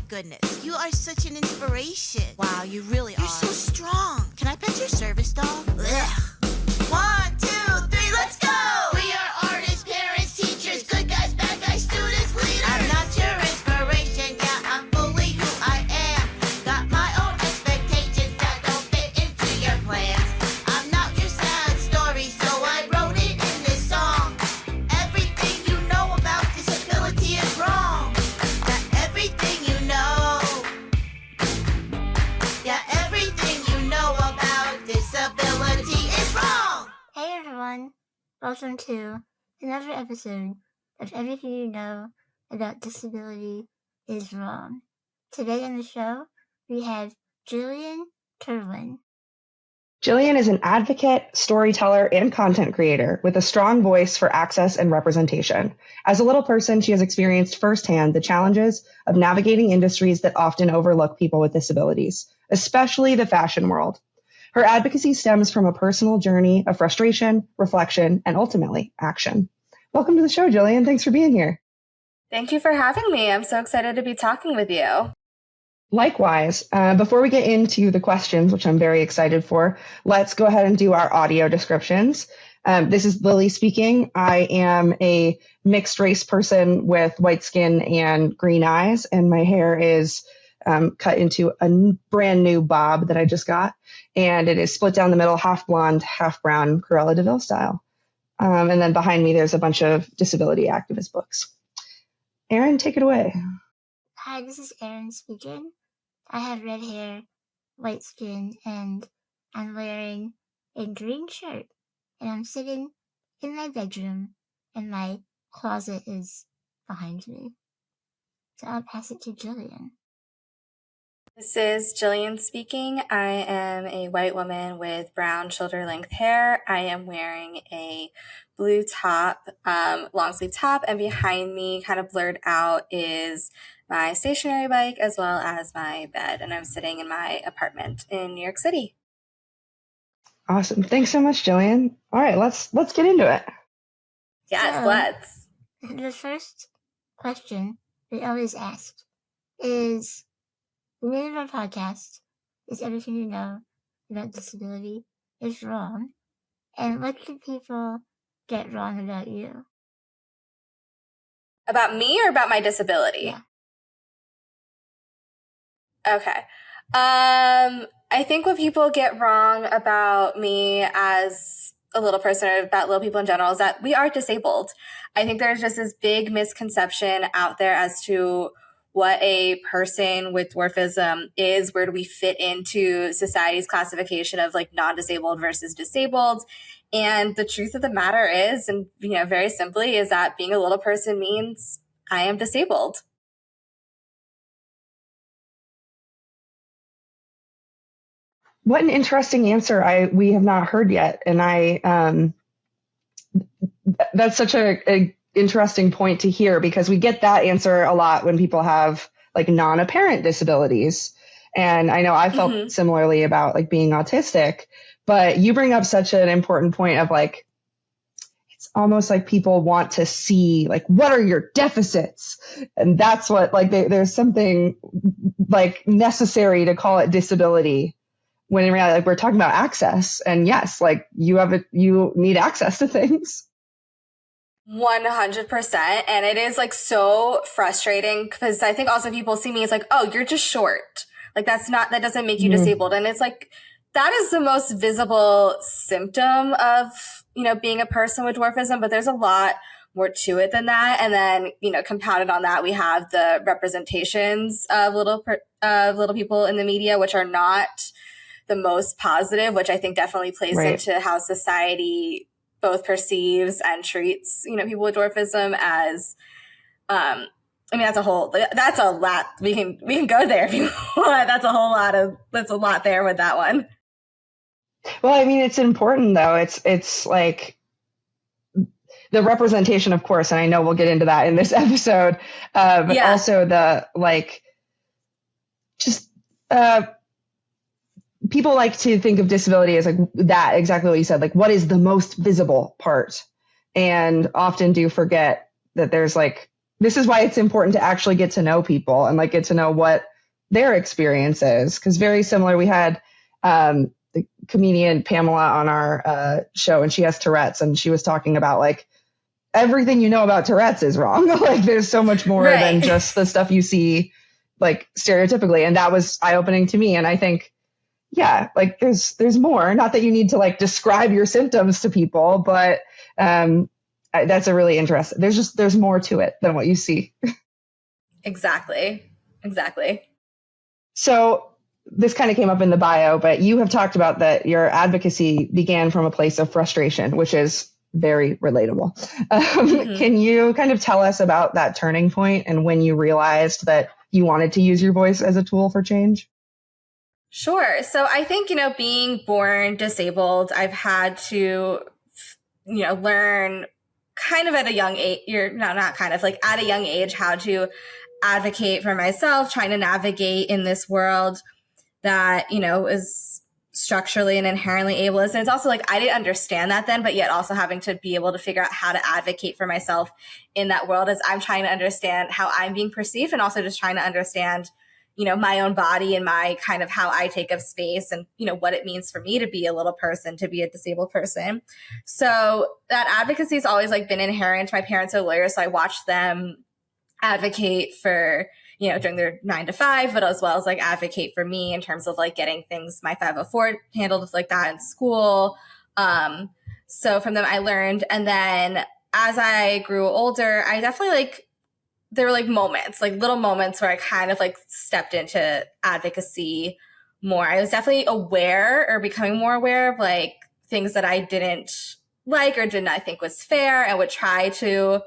goodness. You are such an inspiration. Wow, you really are. You're so strong. Can I pet your service dog? Ugh. 1, 2, 3, let's go! We are artists, parents, teachers, good guys, bad guys, students, leaders. I'm not your inspiration, yeah, I'm fully who I am. Got my own expectations that don't fit into your plans. I'm not your sad story, so I wrote it in this song. Everything you know about disability is wrong. Yeah, everything you know. Yeah, everything you know about disability is wrong. Hey everyone, welcome to another episode of Everything You Know About Disability is Wrong. Today on the show, we have Jillian Curwin. Jillian is an advocate, storyteller, and content creator with a strong voice for access and representation. As a little person, she has experienced firsthand the challenges of navigating industries that often overlook people with disabilities, especially the fashion world. Her advocacy stems from a personal journey of frustration, reflection, and ultimately action. Welcome to the show, Jillian. Thanks for being here. Thank you for having me. I'm so excited to be talking with you. Likewise, before we get into the questions, which I'm very excited for, let's go ahead and do our audio descriptions. This is Lily speaking. I am a mixed race person with white skin and green eyes, and my hair is cut into a brand new bob that I just got, and it is split down the middle, half blonde, half brown, Cruella de Vil style. And then behind me, there's a bunch of disability activist books. Erin, take it away. Hi, this is Erin speaking. I have red hair, white skin, and I'm wearing a green shirt. And I'm sitting in my bedroom, and my closet is behind me. So I'll pass it to Jillian. This is Jillian speaking. I am a white woman with brown shoulder-length hair. I am wearing a blue top, long sleeve top, and behind me, kind of blurred out, is my stationary bike as well as my bed. And I'm sitting in my apartment in New York City. Awesome. Thanks so much, Jillian. All right, let's get into it. Yes, So, let's. The first question we always ask is, the name of our podcast is Everything You Know About Disability is Wrong. And what can people get wrong about you? About me or about my disability? Yeah. Okay. I think what people get wrong about me as a little person, or about little people in general, is that we are disabled. I think there's just this big misconception out there as to what a person with dwarfism is. Where do we fit into society's classification of like non-disabled versus disabled? And the truth of the matter is, and very simply, is that being a little person means I am disabled. What an interesting answer we have not heard yet. And that's such a interesting point to hear, because we get that answer a lot when people have like non-apparent disabilities. And I know I felt similarly about like being autistic, but you bring up such an important point of like, it's almost like people want to see like, what are your deficits? And that's what like, there's something like necessary to call it disability, when in reality, like, we're talking about access. And yes, like you need access to things. 100%. And it is like so frustrating, because I think also people see me as like, oh, you're just short. Like that doesn't make you disabled. And it's like, that is the most visible symptom of, being a person with dwarfism, but there's a lot more to it than that. And then, compounded on that, we have the representations of little people in the media, which are not the most positive, which I think definitely plays into how society both perceives and treats, people with dwarfism as, that's a lot. We can go there if you want. That's a lot there with that one. Well, I mean, it's important though. It's like the representation, of course, and I know we'll get into that in this episode, but also the like, just, people like to think of disability as like that, exactly what you said, like what is the most visible part, and often do forget that there's like this is why it's important to actually get to know people and like get to know what their experience is. Because very similar, we had the comedian Pamela on our show, and she has Tourette's, and she was talking about like everything you know about Tourette's is wrong. Like there's so much more than just the stuff you see like stereotypically. And that was eye-opening to me. And I think, yeah, like there's more. Not that you need to like describe your symptoms to people, but that's a really interesting. There's more to it than what you see. Exactly. So this kind of came up in the bio, but you have talked about that your advocacy began from a place of frustration, which is very relatable. Can you kind of tell us about that turning point and when you realized that you wanted to use your voice as a tool for change? Sure. So I think, being born disabled, I've had to, learn kind of at a young age, at a young age, how to advocate for myself, trying to navigate in this world that, is structurally and inherently ableist. And it's also like, I didn't understand that then, but yet also having to be able to figure out how to advocate for myself in that world as I'm trying to understand how I'm being perceived, and also just trying to understand, my own body and my kind of how I take up space and, what it means for me to be a little person, to be a disabled person. So that advocacy has always like been inherent. My parents are lawyers, so I watched them advocate for, during their 9 to 5, but as well as like advocate for me in terms of like getting things, my 504 handled like that in school. So from them I learned. And then as I grew older, I definitely there were like moments, like little moments where I kind of like stepped into advocacy more. I was definitely aware or becoming more aware of like things that I didn't like or did not think was fair, and would try to,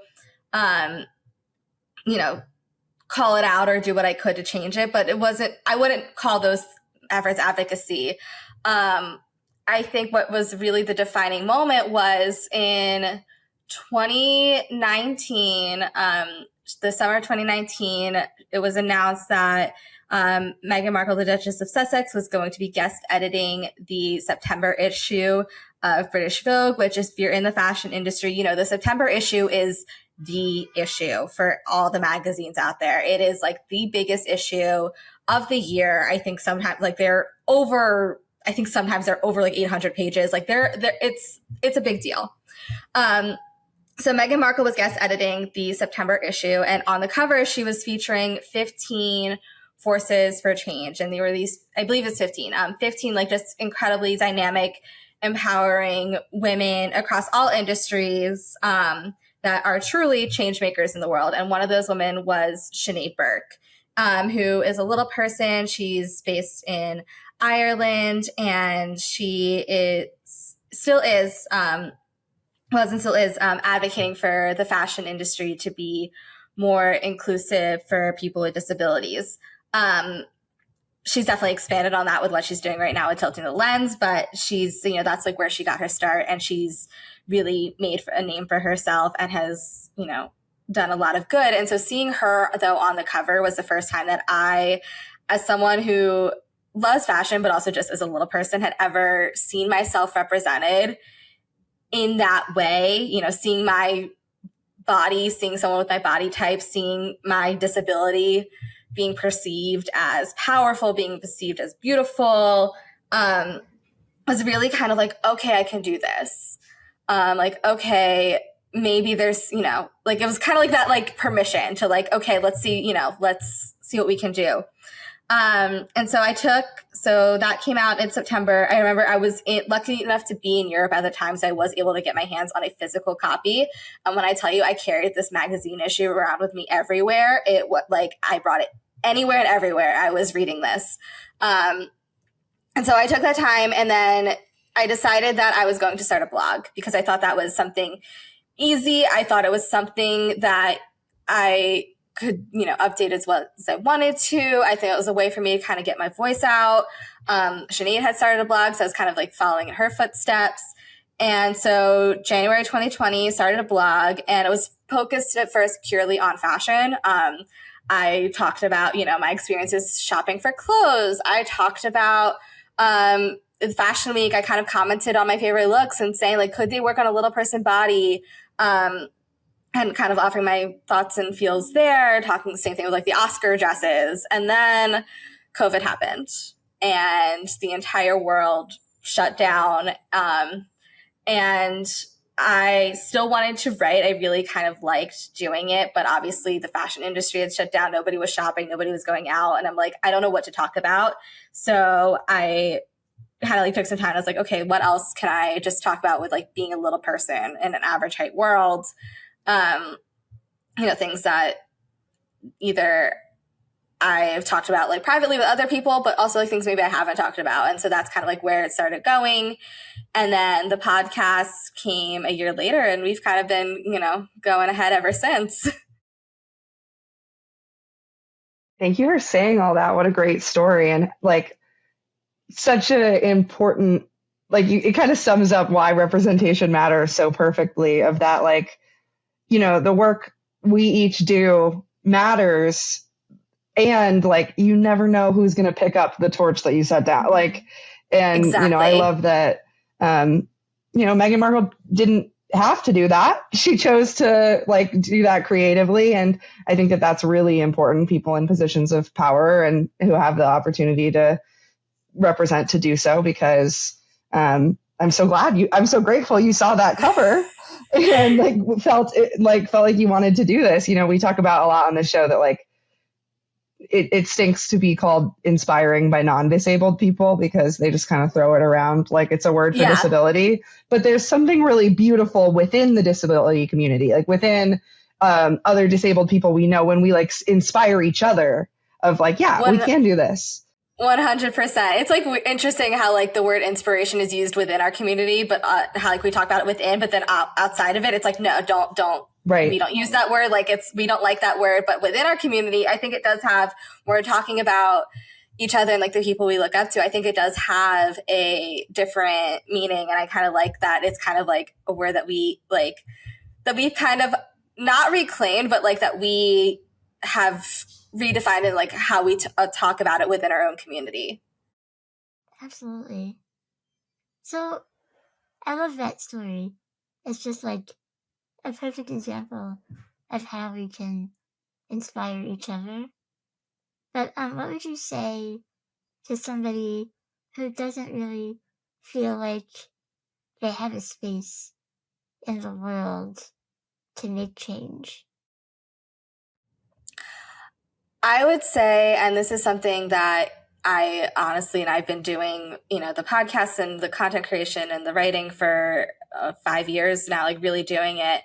call it out or do what I could to change it. But I wouldn't call those efforts advocacy. I think what was really the defining moment was in 2019, the summer of 2019, it was announced that Meghan Markle, the Duchess of Sussex, was going to be guest editing the September issue of British Vogue, which is, if you're in the fashion industry, the September issue is the issue for all the magazines out there. It is like the biggest issue of the year. I think sometimes they're over like 800 pages. Like it's a big deal. So Meghan Markle was guest editing the September issue, and on the cover, she was featuring 15 forces for change. And they were these, I believe it's 15 like just incredibly dynamic, empowering women across all industries that are truly change makers in the world. And one of those women was Sinead Burke, who is a little person. She's based in Ireland, and she still is advocating for the fashion industry to be more inclusive for people with disabilities. She's definitely expanded on that with what she's doing right now with Tilting the Lens, but she's, that's like where she got her start, and she's really made a name for herself and has, done a lot of good. And so seeing her, though, on the cover was the first time that I, as someone who loves fashion, but also just as a little person, had ever seen myself represented in that way, seeing my body, seeing someone with my body type, seeing my disability being perceived as powerful, being perceived as beautiful, was really kind of like, okay, I can do this. Okay, maybe there's, it was kind of like that, like permission to like, okay, let's see what we can do. And so that came out in September. I remember I was lucky enough to be in Europe at the time, so I was able to get my hands on a physical copy. And when I tell you I carried this magazine issue around with me everywhere, I brought it anywhere and everywhere. I was reading this. And so I took that time, and then I decided that I was going to start a blog because I thought that was something easy. I thought it was something that I could, update as well as I wanted to. I think it was a way for me to kind of get my voice out. Sinead had started a blog, so I was kind of like following in her footsteps. And so January 2020, started a blog, and it was focused at first purely on fashion. I talked about, my experiences shopping for clothes. I talked about Fashion Week. I kind of commented on my favorite looks and saying, like, could they work on a little person body? and kind of offering my thoughts and feels there, talking the same thing with like the Oscar dresses. And then COVID happened and the entire world shut down. And I still wanted to write. I really kind of liked doing it, but obviously the fashion industry had shut down. Nobody was shopping. Nobody was going out. And I'm like, I don't know what to talk about. So I had to like pick some time. I was like, okay, what else can I just talk about with like being a little person in an average height world? Things that either I've talked about like privately with other people, but also like things maybe I haven't talked about. And so that's kind of like where it started going. And then the podcast came a year later and we've kind of been, going ahead ever since. Thank you for saying all that. What a great story. And like such an important, like it kind of sums up why representation matters so perfectly of that, like, the work we each do matters. And like, you never know who's going to pick up the torch that you set down. Like, and, Exactly. I love that, Meghan Markle didn't have to do that. She chose to like do that creatively. And I think that that's really important. People in positions of power and who have the opportunity to represent to do so, because I'm so grateful you saw that cover and like felt like you wanted to do this. We talk about a lot on the show that like it stinks to be called inspiring by non-disabled people because they just kind of throw it around like it's a word for disability. But there's something really beautiful within the disability community, like within other disabled people we know, when we like inspire each other of like, we can do this. 100%. It's like interesting how like the word inspiration is used within our community, but how like we talk about it within, but then outside of it, it's like, no, don't. Right. We don't use that word. Like we don't like that word, but within our community, I think it does have, we're talking about each other and like the people we look up to. I think it does have a different meaning. And I kind of like that. It's kind of like a word that we've kind of not reclaimed, but like that we have redefined in like how we talk about it within our own community. Absolutely. So I love that story. It's just like a perfect example of how we can inspire each other. But what would you say to somebody who doesn't really feel like they have a space in the world to make change? I would say, and this is something that I honestly, and I've been doing, the podcast and the content creation and the writing for 5 years now, like really doing it,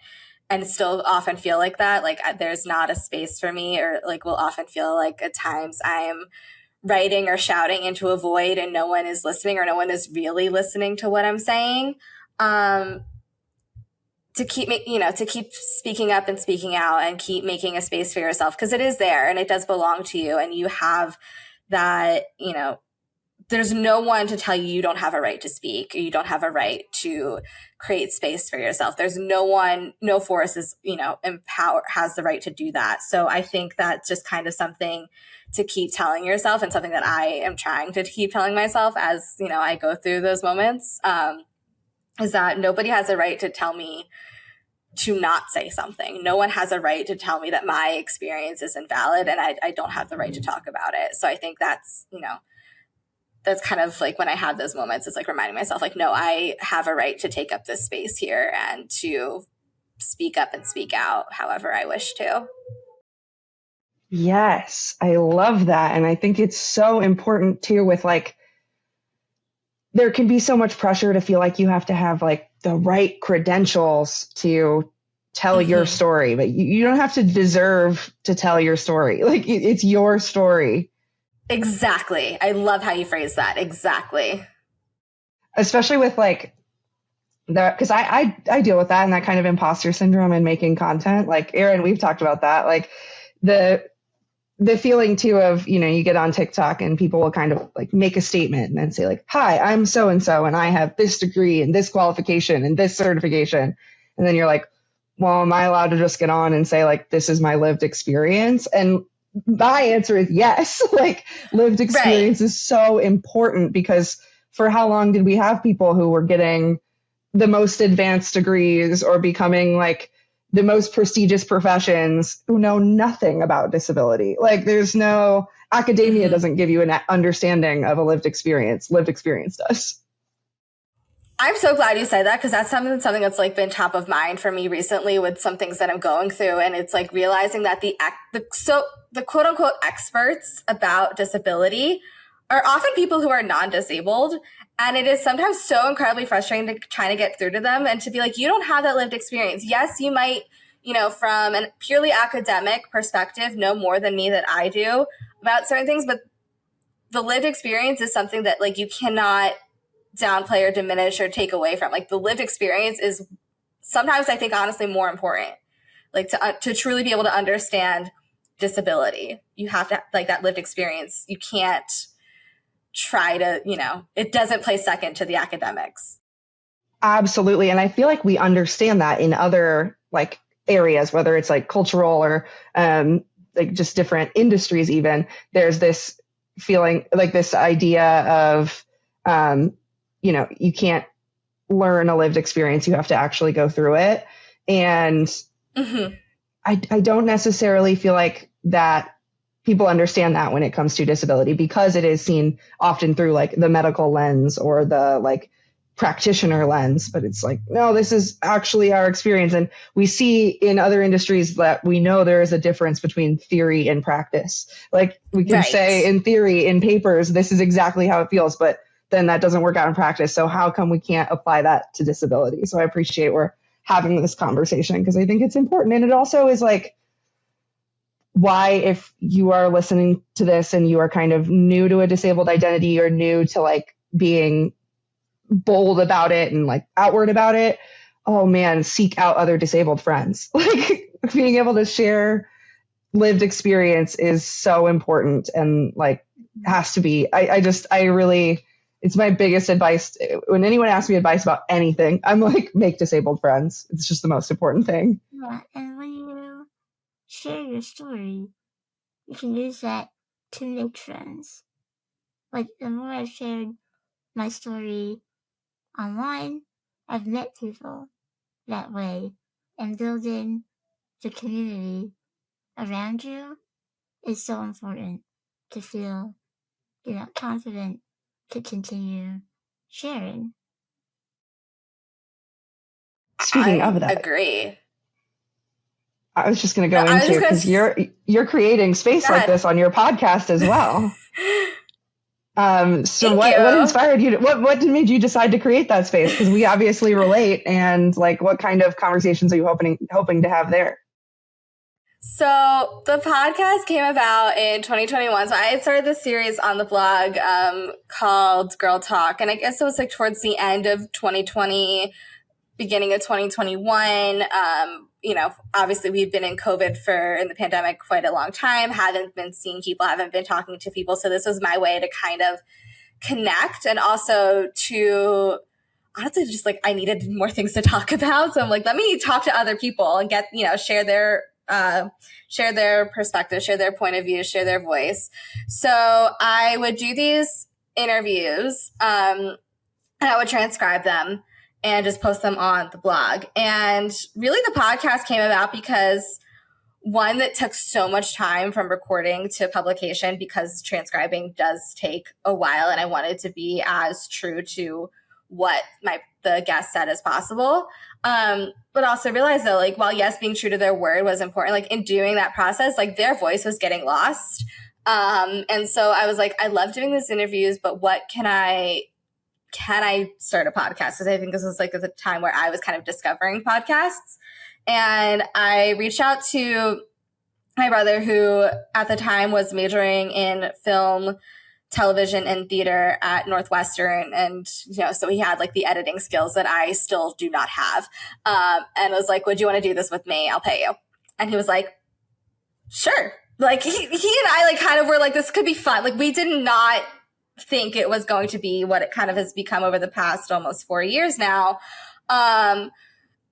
and still often feel like that. Like there's not a space for me, or like will often feel like at times I'm writing or shouting into a void and no one is listening, or no one is really listening to what I'm saying. To keep speaking up and speaking out and keep making a space for yourself, because it is there and it does belong to you, and you have that, there's no one to tell you you don't have a right to speak, or you don't have a right to create space for yourself. There's no force is, has the right to do that. So I think that's just kind of something to keep telling yourself, and something that I am trying to keep telling myself as, I go through those moments, is that nobody has a right to tell me to not say something. No one has a right to tell me that my experience is invalid, and I don't have the right to talk about it. So I think that's, that's kind of like when I have those moments, it's like reminding myself, like, no, I have a right to take up this space here and to speak up and speak out however I wish to. Yes, I love that. And I think it's so important too with like, there can be so much pressure to feel like you have to have like the right credentials to tell your story, but you don't have to deserve to tell your story. Like it's your story. Exactly. I love how you phrase that. Exactly. Especially with like because I deal with that and that kind of imposter syndrome in making content. Like Erin, we've talked about that. Like the feeling too of, you get on TikTok and people will kind of like make a statement and then say like, hi, I'm so-and-so and I have this degree and this qualification and this certification. And then you're like, well, am I allowed to just get on and say like, this is my lived experience? And my answer is yes. Like lived experience is so important, because for how long did we have people who were getting the most advanced degrees or becoming like the most prestigious professions who know nothing about disability. Like there's no academia doesn't give you an understanding of a lived experience. Lived experience does. I'm so glad you said that, because that's something that's like been top of mind for me recently with some things that I'm going through. And it's like realizing that the quote unquote experts about disability are often people who are non-disabled. And it is sometimes so incredibly frustrating to try to get through to them and to be like, you don't have that lived experience. Yes, you might, from a purely academic perspective, know more than me that I do about certain things, but the lived experience is something that like you cannot downplay or diminish or take away from. Like the lived experience is sometimes, I think, honestly more important. Like to truly be able to understand disability, you have to like that lived experience. You can't try to, it doesn't play second to the academics. Absolutely. And I feel like we understand that in other like areas, whether it's like cultural or like just different industries, even there's this feeling like this idea of, you can't learn a lived experience. You have to actually go through it. And I don't necessarily feel like that people understand that when it comes to disability, because it is seen often through like the medical lens or the like practitioner lens. But it's like, no, this is actually our experience. And we see in other industries that we know there is a difference between theory and practice. Like we can say in theory, in papers, this is exactly how it feels, but then that doesn't work out in practice. So how come we can't apply that to disability? So I appreciate we're having this conversation, because I think it's important. And it also is like, why, if you are listening to this and you are kind of new to a disabled identity or new to like being bold about it and like outward about it, oh man, seek out other disabled friends. Like being able to share lived experience is so important and like has to be. I really, it's my biggest advice. When anyone asks me advice about anything, I'm like, make disabled friends. It's just the most important thing. Yeah, and when you share your story, you can use that to make friends. Like the more I've shared my story online, I've met people that way, and building the community around you is so important to feel, confident to continue sharing. Speaking of that, agree. I was just going to go into, because you're creating space like this on your podcast as well. So what inspired you? What made you decide to create that space? Because we obviously relate, and like, what kind of conversations are you hoping to have there? So the podcast came about in 2021. So I had started this series on the blog called Girl Talk, and I guess it was like towards the end of 2020, beginning of 2021. Obviously we've been in COVID in the pandemic quite a long time, haven't been seeing people, haven't been talking to people. So this was my way to kind of connect, and also to honestly just like I needed more things to talk about. So I'm like, let me talk to other people and get, share their perspective, share their point of view, share their voice. So I would do these interviews and I would transcribe them and just post them on the blog. And really the podcast came about because one, that took so much time from recording to publication, because transcribing does take a while, and I wanted to be as true to what the guest said as possible. But also realized that like, while yes, being true to their word was important, like in doing that process, like their voice was getting lost. And so I was like, I love doing these interviews, but what can I start a podcast? Because I think this was like at the time where I was kind of discovering podcasts. And I reached out to my brother, who at the time was majoring in film, television, and theater at Northwestern. And, so he had like the editing skills that I still do not have. And was like, would you want to do this with me? I'll pay you. And he was like, sure. Like he and I like kind of were like, this could be fun. Like we did not think it was going to be what it kind of has become over the past almost 4 years now.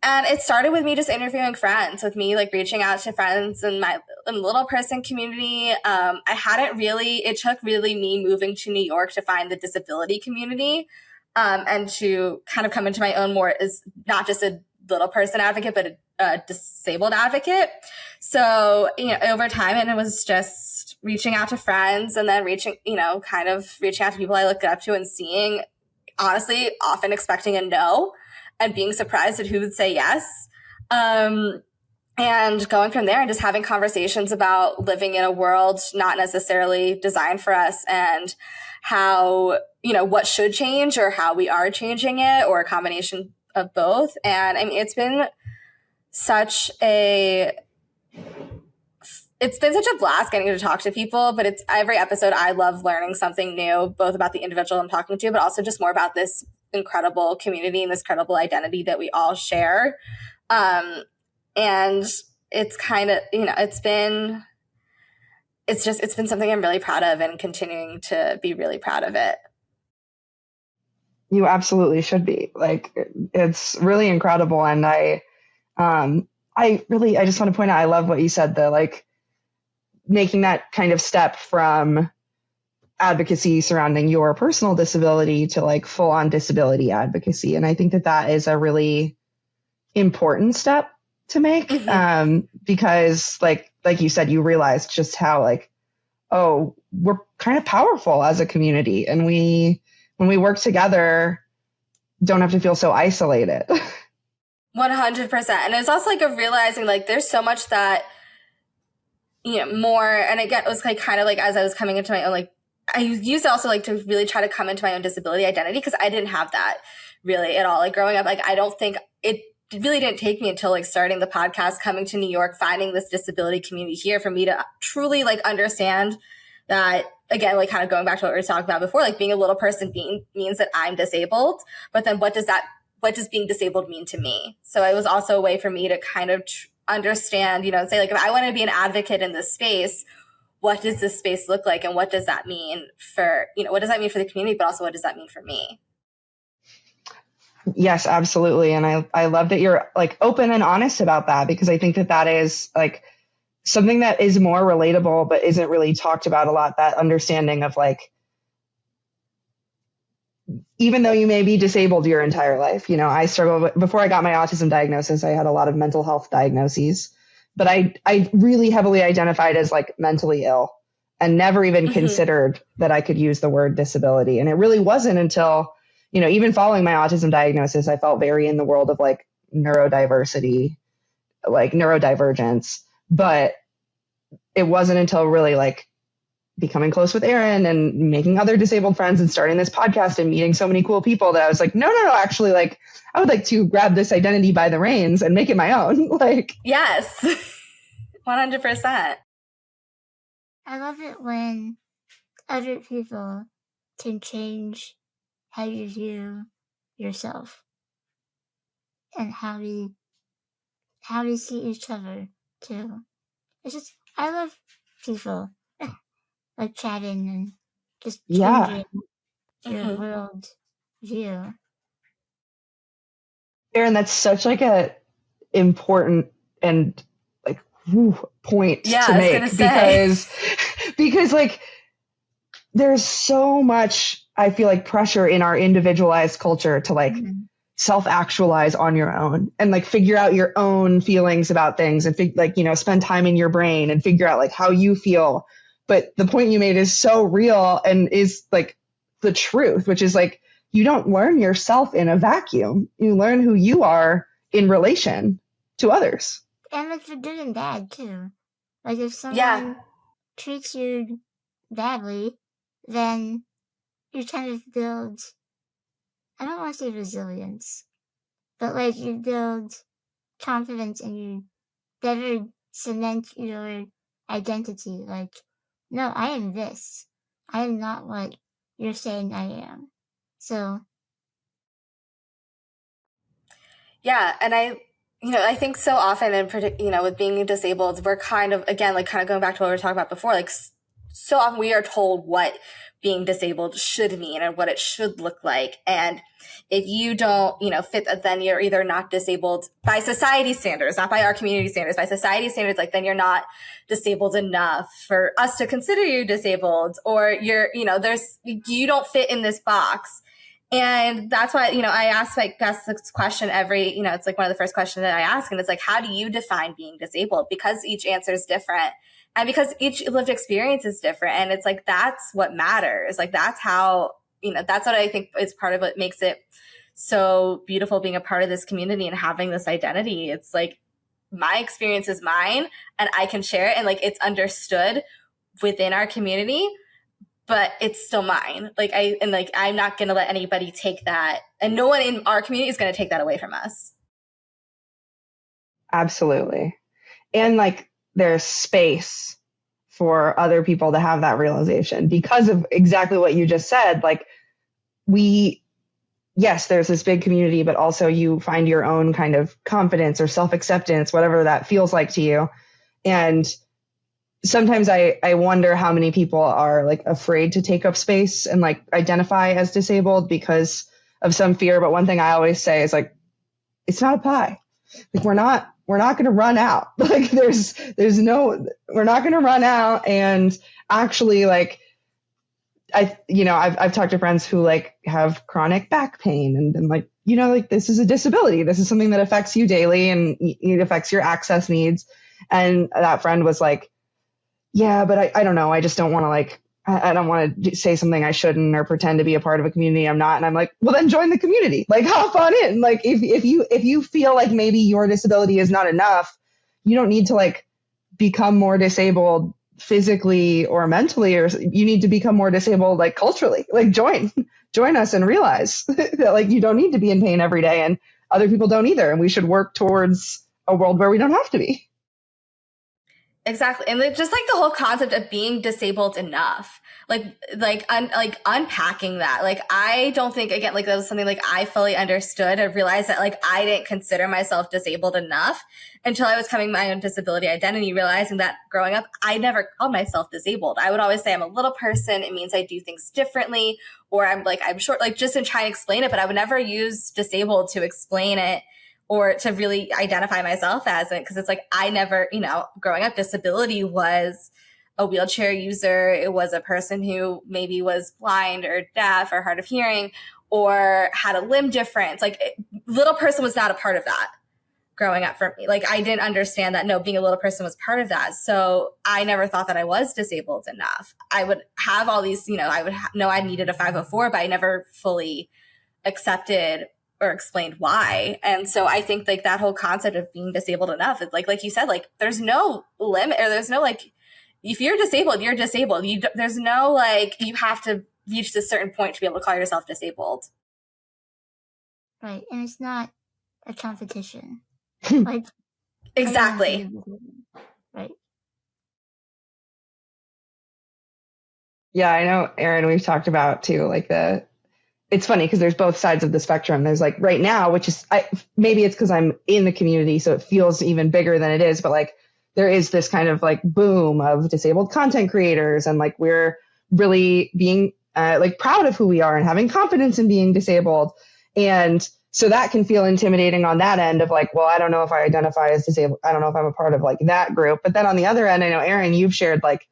And it started with me just interviewing friends, with me like reaching out to friends in my little person community. It took really me moving to New York to find the disability community and to kind of come into my own more as not just a little person advocate, but a disabled advocate. So, over time, and it was just reaching out to friends and then reaching out to people I looked up to and seeing, honestly, often expecting a no and being surprised at who would say yes. And going from there and just having conversations about living in a world not necessarily designed for us and how, what should change or how we are changing it or a combination of both. And I mean, it's been such a blast getting to talk to people, but it's every episode I love learning something new, both about the individual I'm talking to, but also just more about this incredible community and this credible identity that we all share. And it's kind of, it's been something I'm really proud of and continuing to be really proud of it. You absolutely should be. Like, it's really incredible. And I just want to point out, I love what you said, making that kind of step from advocacy surrounding your personal disability to full on disability advocacy. And I think that is a really important step to make, because like you said, you realized just how we're kind of powerful as a community, and when we work together, don't have to feel so isolated. 100%. And it's also a realizing there's so much that more, and again, it was kind of as I was coming into my own, I used to also to really try to come into my own disability identity, because I didn't have that really at all. Growing up, I don't think it really didn't take me until starting the podcast, coming to New York, finding this disability community here for me to truly understand that, again, kind of going back to what we were talking about before, being a little person means that I'm disabled, but then what does being disabled mean to me? So it was also a way for me to kind of understand, and say if I want to be an advocate in this space, what does this space look like? And what does that mean for, what does that mean for the community, but also what does that mean for me? Yes, absolutely. And I love that you're open and honest about that, because I think that is something that is more relatable, but isn't really talked about a lot. That understanding of even though you may be disabled your entire life, I struggled before I got my autism diagnosis. I had a lot of mental health diagnoses, but I really heavily identified as mentally ill and never even considered that I could use the word disability. And it really wasn't until, even following my autism diagnosis, I felt very in the world of neurodiversity, neurodivergence. But it wasn't until really becoming close with Erin and making other disabled friends and starting this podcast and meeting so many cool people that I was no, actually, I would like to grab this identity by the reins and make it my own. Yes, 100%. I love it when other people can change how you view yourself and how we see each other too. It's just, I love people chatting and just changing your world view. Erin, that's such a important and point to make, because there's so much, I feel pressure in our individualized culture to self-actualize on your own and figure out your own feelings about things and spend time in your brain and figure out how you feel. But the point you made is so real and is the truth, which is you don't learn yourself in a vacuum. You learn who you are in relation to others. And for good and bad too. If someone treats you badly, then you kind of build, I don't want to say resilience, but you build confidence and you better cement your identity. No, I am this. I am not what you're saying I am. So. Yeah. And I think so often with being disabled, we're kind of going back to what we were talking about before, so often we are told what being disabled should mean and what it should look like. And if you don't, fit that, then you're either not disabled by society standards, not by our community standards, by society standards, then you're not disabled enough for us to consider you disabled, or you don't fit in this box. And that's why, I ask my guests this question it's like one of the first questions that I ask. And it's like, how do you define being disabled? Because each answer is different. And because each lived experience is different. And it's like, that's what matters. Like, that's how, that's what I think is part of what makes it so beautiful being a part of this community and having this identity. It's like, my experience is mine and I can share it. And like, it's understood within our community, but it's still mine. I'm not going to let anybody take that. And no one in our community is going to take that away from us. Absolutely. And like, there's space for other people to have that realization because of exactly what you just said. Like, yes, there's this big community, but also you find your own kind of confidence or self-acceptance, whatever that feels like to you. And sometimes I wonder how many people are like afraid to take up space and like identify as disabled because of some fear. But one thing I always say is like, it's not a pie. Like, we're not going to run out. Like, we're not going to run out. And actually, like, I've talked to friends who like have chronic back pain and like, like, this is a disability. This is something that affects you daily and it affects your access needs. And that friend was like, yeah, but I don't know. I just don't want to like, I don't want to say something I shouldn't or pretend to be a part of a community I'm not. And I'm like, well, then join the community. Like, hop on in. Like, if you feel like maybe your disability is not enough, you don't need to like become more disabled physically or mentally, or you need to become more disabled like culturally. Like, join us and realize that like you don't need to be in pain every day and other people don't either. And we should work towards a world where we don't have to be. Exactly. And just like the whole concept of being disabled enough, unpacking that, like, I don't think, again, like that was something like I fully understood or realized that like I didn't consider myself disabled enough until I was coming my own disability identity, realizing that growing up, I never called myself disabled. I would always say I'm a little person. It means I do things differently, or I'm short, like just in trying to explain it, but I would never use disabled to explain it or to really identify myself as it. Because it's like, I never, growing up, disability was a wheelchair user. It was a person who maybe was blind or deaf or hard of hearing or had a limb difference. Like, little person was not a part of that growing up for me. Like, I didn't understand that, no, being a little person was part of that. So I never thought that I was disabled enough. I would have all these, I would know I needed a 504, but I never fully accepted or explained why. And so I think like that whole concept of being disabled enough, it's like you said, like, there's no limit, or there's no like, if you're disabled, you're disabled. There's no like, you have to reach this certain point to be able to call yourself disabled. Right. And it's not a competition. Like, exactly. Right. Yeah, I know, Erin, we've talked about too, like it's funny because there's both sides of the spectrum. There's like right now, which is, maybe it's because I'm in the community, so it feels even bigger than it is, but like there is this kind of like boom of disabled content creators, and like we're really being like proud of who we are and having confidence in being disabled. And so that can feel intimidating on that end of like, well, I don't know if I identify as disabled. I don't know if I'm a part of like that group. But then on the other end, I know, Erin, you've shared like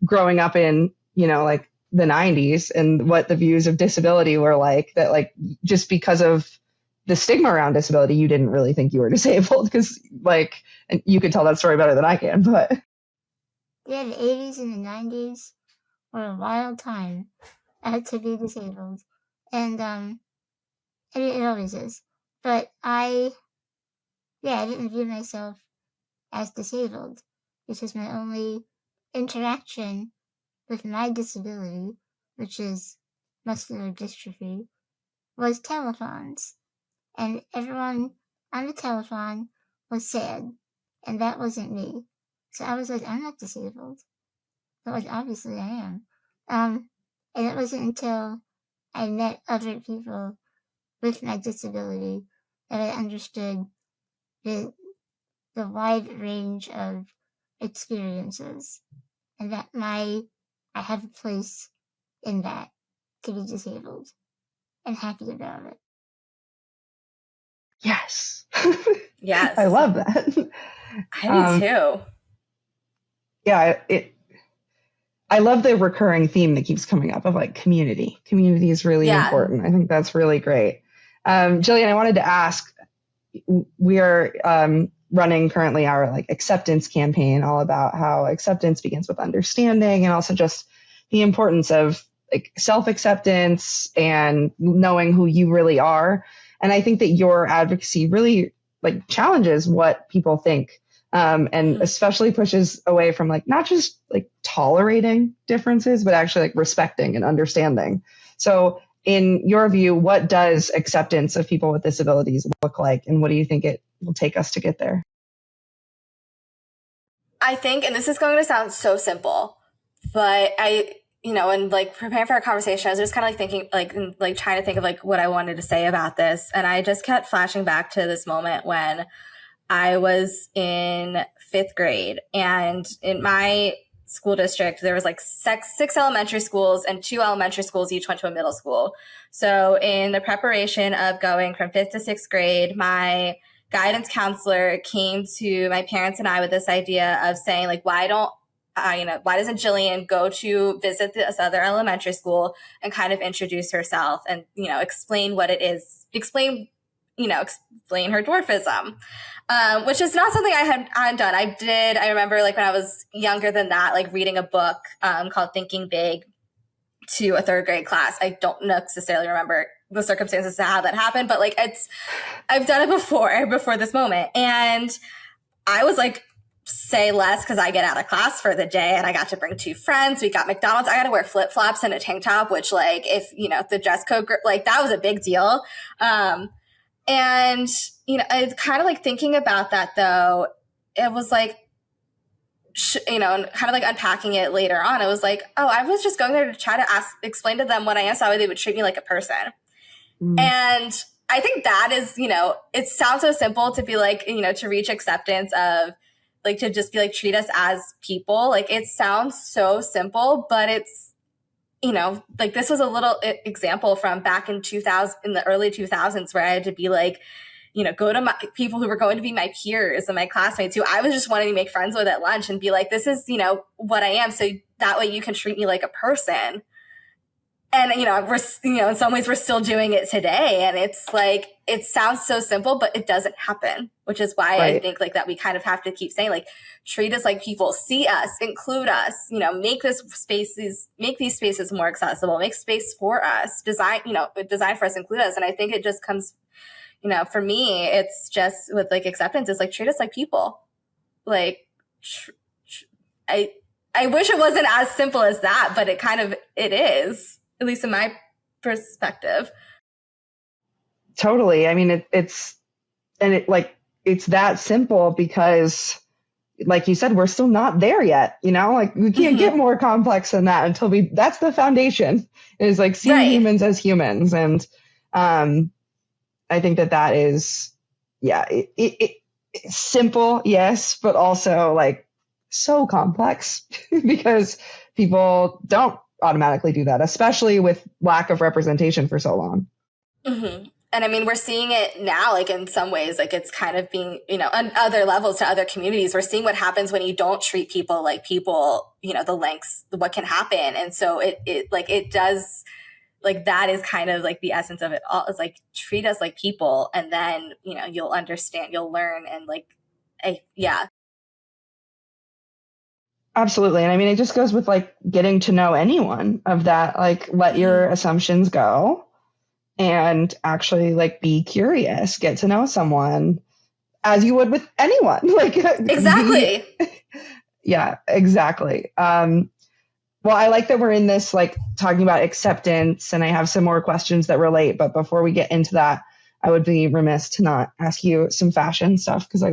growing up in, like the 90s and what the views of disability were like, that like just because of the stigma around disability, you didn't really think you were disabled, because like, and you could tell that story better than I can, but yeah, the 80s and the 90s were a wild time to be disabled, and it always is. But I didn't view myself as disabled because my only interaction with my disability, which is muscular dystrophy, was telephones. And everyone on the telephone was sad, and that wasn't me. So I was like, I'm not disabled. But like, obviously I am. And it wasn't until I met other people with my disability that I understood the wide range of experiences, and that I have a place in that to be disabled and happy about it. yes. Yes. I love that. I do too. Yeah, I love the recurring theme that keeps coming up of like community. Community is really important. I think that's really great. Jillian, I wanted to ask, we are running currently our like acceptance campaign, all about how acceptance begins with understanding, and also just the importance of like self-acceptance and knowing who you really are. And I think that your advocacy really like challenges what people think, and especially pushes away from like not just like tolerating differences, but actually like respecting and understanding. So in your view, what does acceptance of people with disabilities look like, and what do you think it will take us to get there? I think, and this is going to sound so simple, but and like preparing for our conversation, I was just kind of like thinking, like trying to think of like what I wanted to say about this. And I just kept flashing back to this moment when I was in 5th grade, and in my school district, there was like 6 elementary schools, and 2 elementary schools each went to a middle school. So in the preparation of going from 5th to 6th grade, my guidance counselor came to my parents and I with this idea of saying like, why doesn't Jillian go to visit this other elementary school and kind of introduce herself and, explain what it is, explain her dwarfism, which is not something I hadn't done. I remember like when I was younger than that, like reading a book called Thinking Big to a 3rd grade class. I don't necessarily remember the circumstances of how that happened, but like I've done it before this moment. And I was like, say less because I get out of class for the day and I got to bring 2 friends. We got McDonald's. I got to wear flip-flops and a tank top, which like if, the dress code, like that was a big deal. And, I kind of like thinking about that though, it was like, and kind of like unpacking it later on, it was like, oh, I was just going there to try to explain to them what I am so they would treat me like a person. And I think that is, it sounds so simple to be like, to reach acceptance of like, to just be like, treat us as people. Like it sounds so simple, but it's, like this was a little example from back in the early 2000s where I had to be like, go to my people who were going to be my peers and my classmates who I was just wanting to make friends with at lunch and be like, this is, what I am. So that way you can treat me like a person. And, we're, in some ways we're still doing it today. And it's like, it sounds so simple, but it doesn't happen, which is why I think like that we kind of have to keep saying like, treat us like people, see us, include us, make these spaces more accessible, make space for us, design for us, include us. And I think it just comes, for me, it's just with like acceptance, it's like, treat us like people. Like, I wish it wasn't as simple as that, but it is, at least in my perspective. Totally. I mean, it's that simple because like you said, we're still not there yet, like we can't get more complex than that until that's the foundation is like seeing humans as humans. And, I think that is, it's simple. Yes. But also like so complex because people don't automatically do that, especially with lack of representation for so long. Mm-hmm. And I mean, we're seeing it now, like in some ways, like it's kind of being, on other levels to other communities, we're seeing what happens when you don't treat people like people, the lengths, what can happen. And so it does, like, that is kind of like the essence of it all, is like, treat us like people. And then, you'll understand, you'll learn. And like, yeah. Absolutely. And I mean, it just goes with like getting to know anyone of that, like let your assumptions go and actually like be curious, get to know someone as you would with anyone. Like exactly. Yeah, exactly. Well, I like that we're in this, like talking about acceptance, and I have some more questions that relate. But before we get into that, I would be remiss to not ask you some fashion stuff because I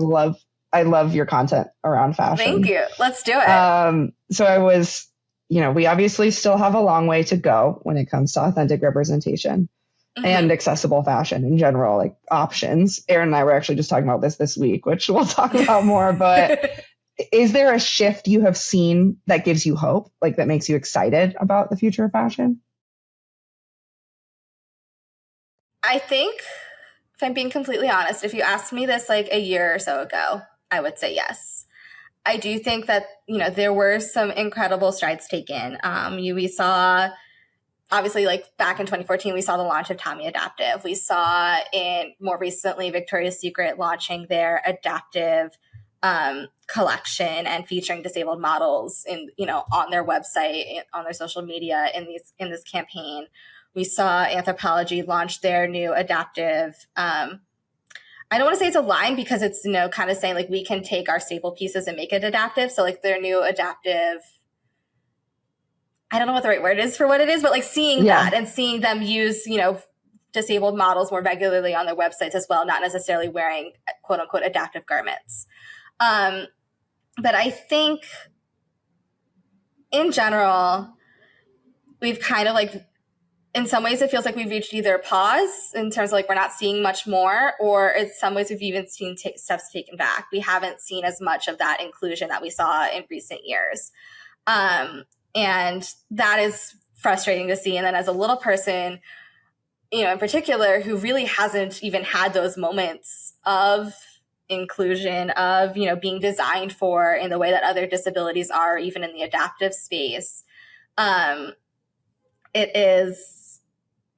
love your content around fashion. Thank you. Let's do it. So I was, we obviously still have a long way to go when it comes to authentic representation and accessible fashion in general, like options. Erin and I were actually just talking about this week, which we'll talk about more. But is there a shift you have seen that gives you hope, like that makes you excited about the future of fashion? I think, if I'm being completely honest, if you asked me this like a year or so ago, I would say yes. I do think that, there were some incredible strides taken. We saw, obviously, like back in 2014, we saw the launch of Tommy Adaptive. We saw more recently Victoria's Secret launching their adaptive collection and featuring disabled models on their website, on their social media in this campaign. We saw Anthropology launch their new adaptive. I don't want to say it's a line because it's, kind of saying like we can take our staple pieces and make it adaptive. So like their new adaptive, I don't know what the right word is for what it is, but like seeing that and seeing them use, disabled models more regularly on their websites as well, not necessarily wearing quote unquote adaptive garments. But I think in general, we've kind of like, in some ways, it feels like we've reached either a pause in terms of like we're not seeing much more, or in some ways we've even seen steps taken back. We haven't seen as much of that inclusion that we saw in recent years. And that is frustrating to see. And then as a little person, in particular, who really hasn't even had those moments of inclusion, of, being designed for in the way that other disabilities are, even in the adaptive space,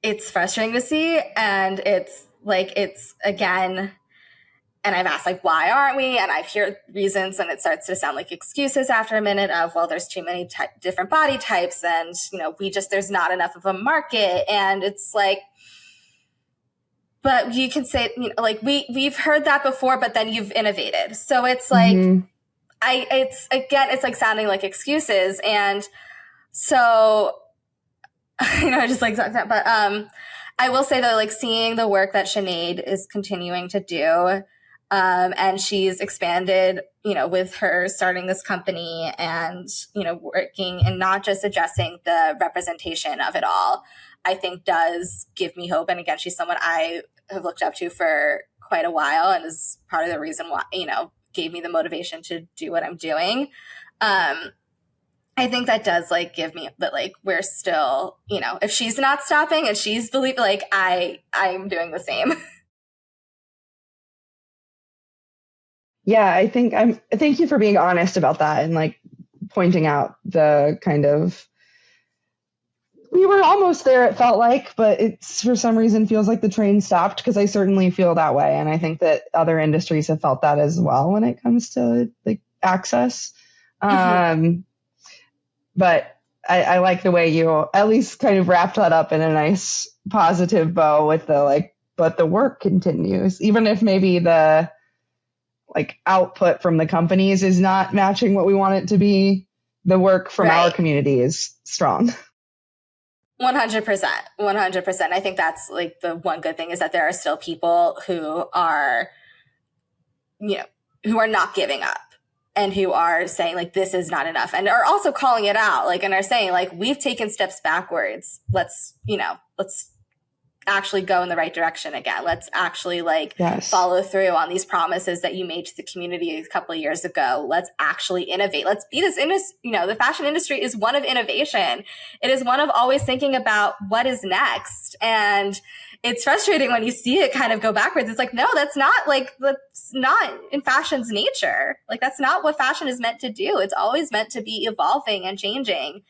it's frustrating to see. And it's again, and I've asked like, why aren't we? And I've heard reasons, and it starts to sound like excuses after a minute of, well, there's too many different body types, and, there's not enough of a market. And it's like, but you can say, we've heard that before, but then you've innovated. So it's like, it's like sounding like excuses. And so, I just like that. But I will say though, like seeing the work that Sinead is continuing to do, and she's expanded, with her starting this company and, working and not just addressing the representation of it all, I think does give me hope. And again, she's someone I have looked up to for quite a while and is part of the reason why, gave me the motivation to do what I'm doing. I think that does like give me that like we're still, if she's not stopping and she's believing, like I'm doing the same. Yeah, thank you for being honest about that and like pointing out the kind of, we were almost there, it felt like, but it's for some reason feels like the train stopped, because I certainly feel that way. And I think that other industries have felt that as well when it comes to like access. But I like the way you at least kind of wrapped that up in a nice positive bow with the like, but the work continues, even if maybe the like output from the companies is not matching what we want it to be. The work from our community is strong. 100%. I think that's like the one good thing is that there are still people who are, who are not giving up and who are saying like, this is not enough, and are also calling it out, like, and are saying like, we've taken steps backwards. Let's actually go in the right direction again. Let's actually follow through on these promises that you made to the community a couple of years ago. Let's actually innovate. Let's be this the fashion industry is one of innovation. It is one of always thinking about what is next. And it's frustrating when you see it kind of go backwards. It's like, no, that's not in fashion's nature. Like, that's not what fashion is meant to do. It's always meant to be evolving and changing.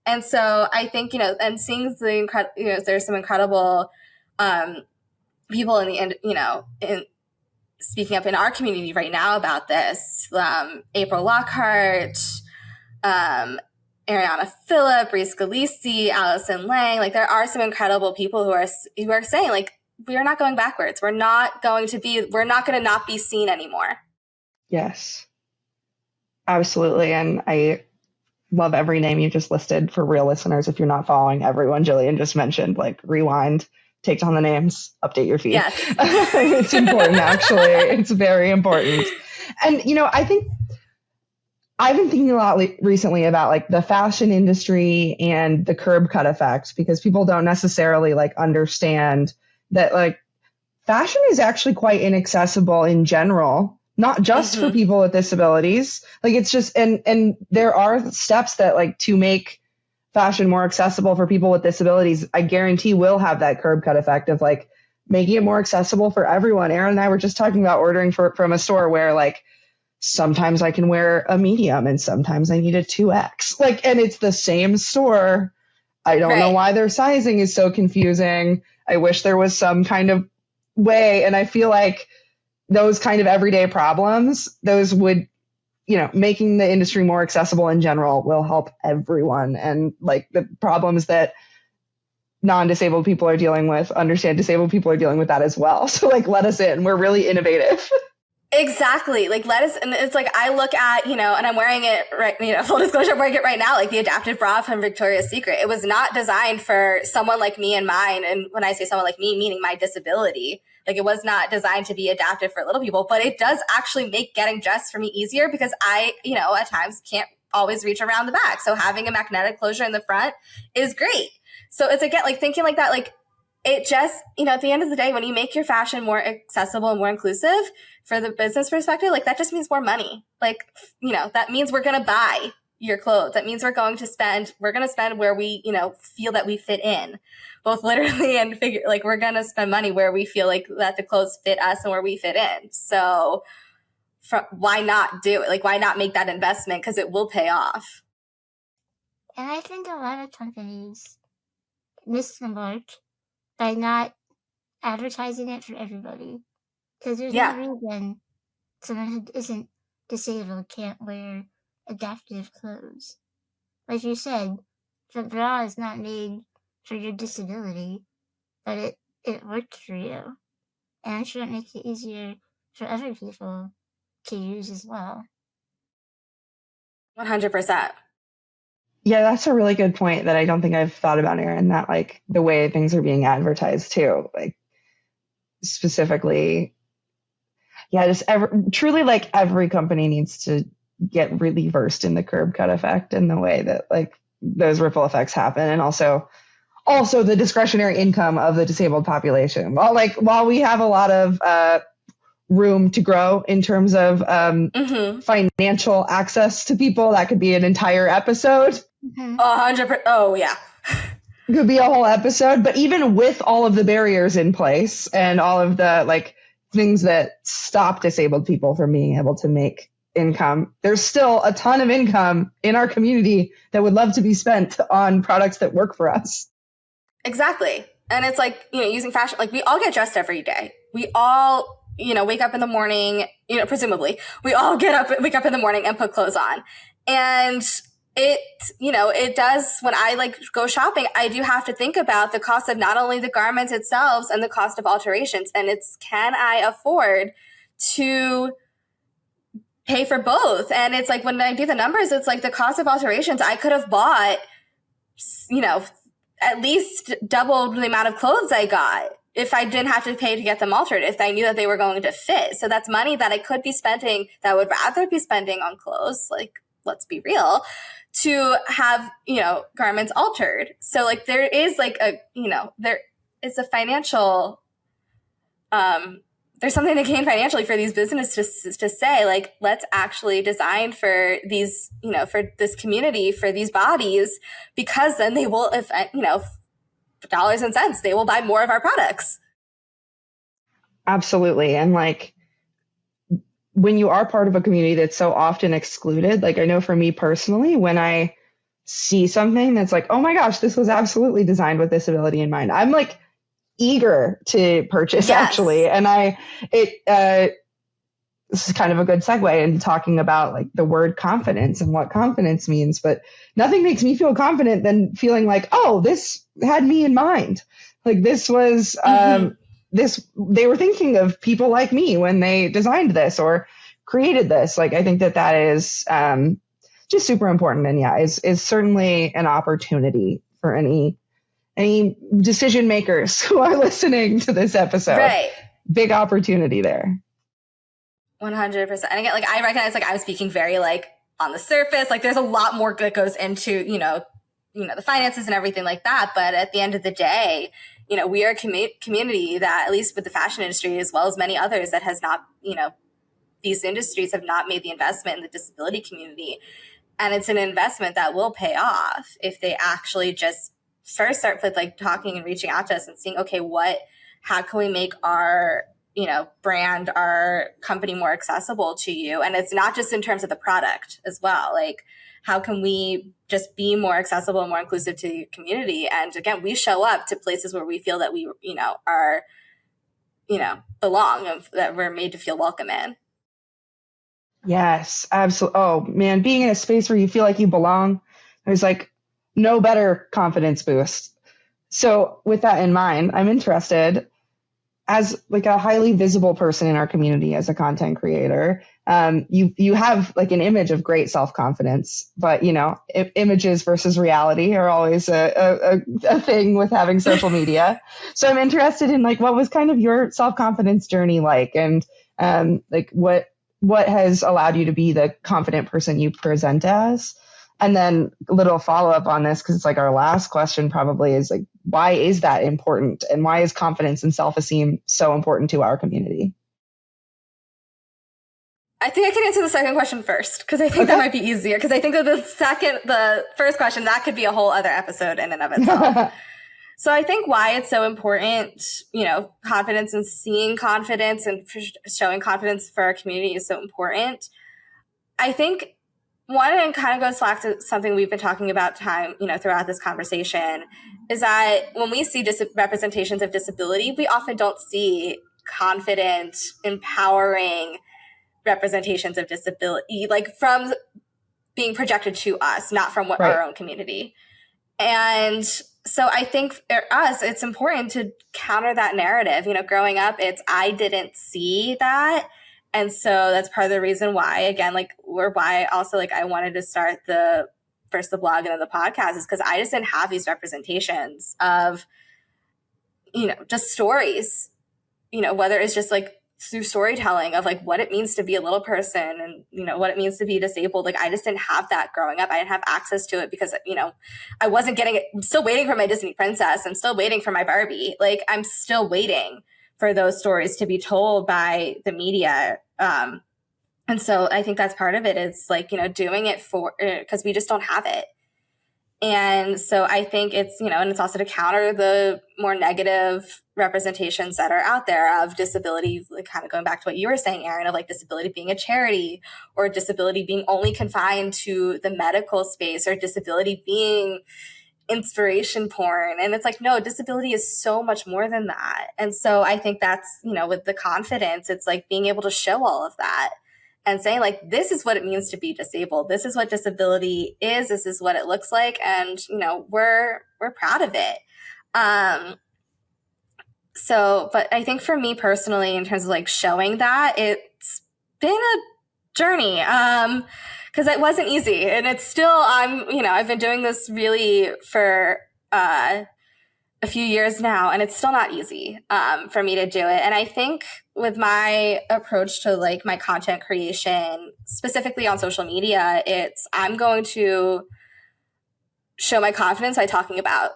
And so I think, and seeing there's some incredible people in speaking up in our community right now about this. April Lockhart, Ariana Phillip, Reese Scalisi, Allison Lang. Like, there are some incredible people who are saying like, we are not going backwards. We're not going to not be seen anymore. Yes, absolutely. And I love every name you just listed. For real listeners, if you're not following everyone Jillian just mentioned, like, rewind, take down the names, update your feed. Yes. It's important, actually. It's very important. And, I think I've been thinking a lot recently about like the fashion industry and the curb cut effect, because people don't necessarily like understand that like fashion is actually quite inaccessible in general, not just for people with disabilities. Like, it's just, and there are steps that like to make fashion more accessible for people with disabilities, I guarantee will have that curb cut effect of like making it more accessible for everyone. Erin and I were just talking about ordering from a store where like sometimes I can wear a medium and sometimes I need a 2X. Like, and it's the same store. I don't know why their sizing is so confusing. I wish there was some kind of way. And I feel like those kind of everyday problems, those would, making the industry more accessible in general will help everyone. And like the problems that non-disabled people are dealing with, understand disabled people are dealing with that as well. So like, let us in. We're really innovative. Exactly. Like, let us, and it's like, I look at, and I'm wearing it right, full disclosure, I'm wearing it right now, like the adaptive bra from Victoria's Secret. It was not designed for someone like me and mine. And when I say someone like me, meaning my disability, like it was not designed to be adaptive for little people, but it does actually make getting dressed for me easier because I, at times can't always reach around the back. So having a magnetic closure in the front is great. So it's again, like thinking like that, like it just, at the end of the day, when you make your fashion more accessible and more inclusive for the business perspective, like that just means more money. Like, that means we're going to buy your clothes. That means we're going to spend where we, feel that we fit in, both literally and figure, like we're going to spend money where we feel like that the clothes fit us and where we fit in. So why not do it? Like, why not make that investment? Because it will pay off. And I think a lot of companies miss the mark by not advertising it for everybody. Because there's no reason someone who isn't disabled can't wear adaptive clothes. Like you said, the bra is not made for your disability, but it worked for you. And I'm sure it makes it easier for other people to use as well. 100%. Yeah, that's a really good point that I don't think I've thought about, Erin, that like the way things are being advertised too, like specifically, just truly like every company needs to get really versed in the curb cut effect and the way that like those ripple effects happen. And also the discretionary income of the disabled population. While we have a lot of room to grow in terms of financial access to people, that could be an entire episode. 100%. Oh, yeah. Could be a whole episode. But even with all of the barriers in place and all of the like things that stop disabled people from being able to make income, there's still a ton of income in our community that would love to be spent on products that work for us. Exactly. And it's like, using fashion, like we all get dressed every day. We all, wake up in the morning, presumably we all wake up in the morning and put clothes on. And it does, when I like go shopping, I do have to think about the cost of not only the garments itself and the cost of alterations. And can I afford to pay for both? And it's like, when I do the numbers, it's like the cost of alterations, I could have bought, at least double the amount of clothes I got if I didn't have to pay to get them altered, if I knew that they were going to fit. So that's money that I could be spending, that I would rather be spending on clothes, like, let's be real, to have, garments altered. So like there is like there is a financial, there's something to gain financially for these businesses to say, like, let's actually design for these, for this community, for these bodies, because then they will, if dollars and cents, they will buy more of our products. Absolutely. And like, when you are part of a community that's so often excluded, like I know for me personally, when I see something that's like, oh my gosh, this was absolutely designed with disability in mind, I'm like eager to purchase actually. And this is kind of a good segue into talking about like the word confidence and what confidence means, but nothing makes me feel confident than feeling like, oh, this had me in mind. Like this was, they were thinking of people like me when they designed this or created this. Like, I think that is just super important. And yeah, is certainly an opportunity for any decision makers who are listening to this episode. Right. Big opportunity there. 100%. And again, like I recognize, like I'm speaking very like on the surface, like there's a lot more that goes into, the finances and everything like that. But at the end of the day, we are a community that, at least with the fashion industry, as well as many others, that has not, these industries have not made the investment in the disability community. And it's an investment that will pay off if they actually just first start with like talking and reaching out to us and seeing, okay, how can we make our, brand our company more accessible to you. And it's not just in terms of the product as well. Like, how can we just be more accessible and more inclusive to the community? And again, we show up to places where we feel that we, are, belong, that we're made to feel welcome in. Yes, absolutely. Oh man, being in a space where you feel like you belong, there's like no better confidence boost. So with that in mind, I'm interested, as like a highly visible person in our community, as a content creator, you have like an image of great self-confidence, but images versus reality are always a thing with having social media. So I'm interested in like, what was kind of your self-confidence journey like, and like what has allowed you to be the confident person you present as? And then a little follow-up on this, because it's like our last question probably, is like, why is that important? And why is confidence and self-esteem so important to our community? I think I can answer the second question first, because I think that might be easier. Because I think that the first question, that could be a whole other episode in and of itself. So I think why it's so important, confidence and seeing confidence and showing confidence for our community is so important. I think one, and kind of goes back to something we've been talking about throughout this conversation, is that when we see representations of disability, we often don't see confident, empowering representations of disability, like from being projected to us, not from our own community. And so I think for us, it's important to counter that narrative. Growing up, I didn't see that. And so that's part of the reason why, again, why also I wanted to start the blog and then the podcast, is because I just didn't have these representations of, just stories, whether it's just through storytelling of what it means to be a little person and, what it means to be disabled. I just didn't have that growing up. I didn't have access to it because, I wasn't getting it. I'm still waiting for my Disney princess. I'm still waiting for my Barbie. I'm still waiting for those stories to be told by the media. And so I think that's part of it, is doing it because we just don't have it. And so I think it's, and it's also to counter the more negative representations that are out there of disability, kind of going back to what you were saying, Erin, of disability being a charity, or disability being only confined to the medical space, or disability being inspiration porn. And it's no, disability is so much more than that. And so I think that's, with the confidence, it's being able to show all of that and saying this is what it means to be disabled. This is what disability is. This is what it looks like. And, we're proud of it. But I think for me personally, in terms of showing that, it's been a journey. Because it wasn't easy, and it's still, I've been doing this really for a few years now, and it's still not easy for me to do it. And I think with my approach to my content creation, specifically on social media, I'm going to show my confidence by talking about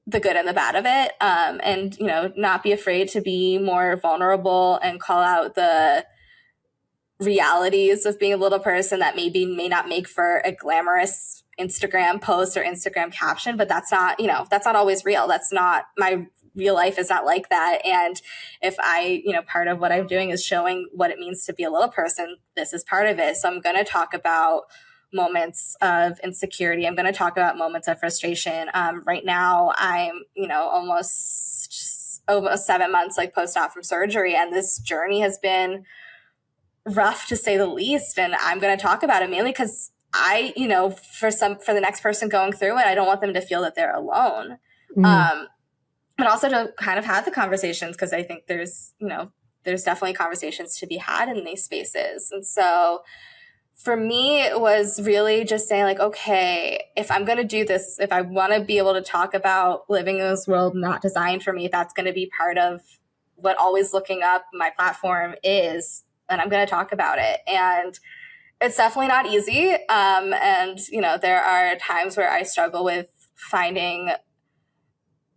the good and the bad of it, and not be afraid to be more vulnerable and call out the realities of being a little person that may not make for a glamorous Instagram post or Instagram caption, but that's not always real. That's not, my real life is not like that. And if part of what I'm doing is showing what it means to be a little person, this is part of it. So I'm going to talk about moments of insecurity. I'm going to talk about moments of frustration. Right now I'm, almost 7 months post-op from surgery. And this journey has been rough, to say the least. And I'm going to talk about it mainly because for the next person going through it, I don't want them to feel that they're alone. Mm-hmm. And also to kind of have the conversations, because I think there's definitely conversations to be had in these spaces. And so for me, it was really just saying okay, if I'm going to do this, if I want to be able to talk about living in this world not designed for me, that's going to be part of what Always Looking Up, my platform, is. And I'm going to talk about it. And it's definitely not easy. And, there are times where I struggle with finding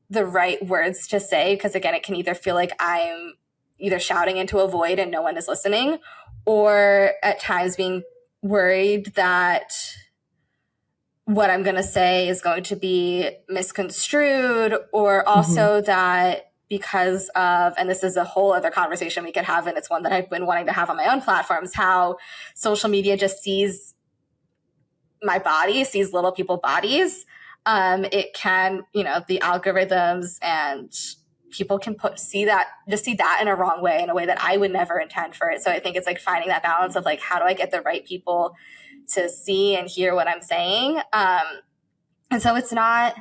the right words to say, because again, it can either feel like I'm either shouting into a void and no one is listening, or at times being worried that what I'm going to say is going to be misconstrued, or also that because of, and this is a whole other conversation we could have, and it's one that I've been wanting to have on my own platforms, how social media just sees my body, sees little people bodies. It can, the algorithms and people can see that in a wrong way, in a way that I would never intend for it. So I think it's like finding that balance of like, how do I get the right people to see and hear what I'm saying? And so it's not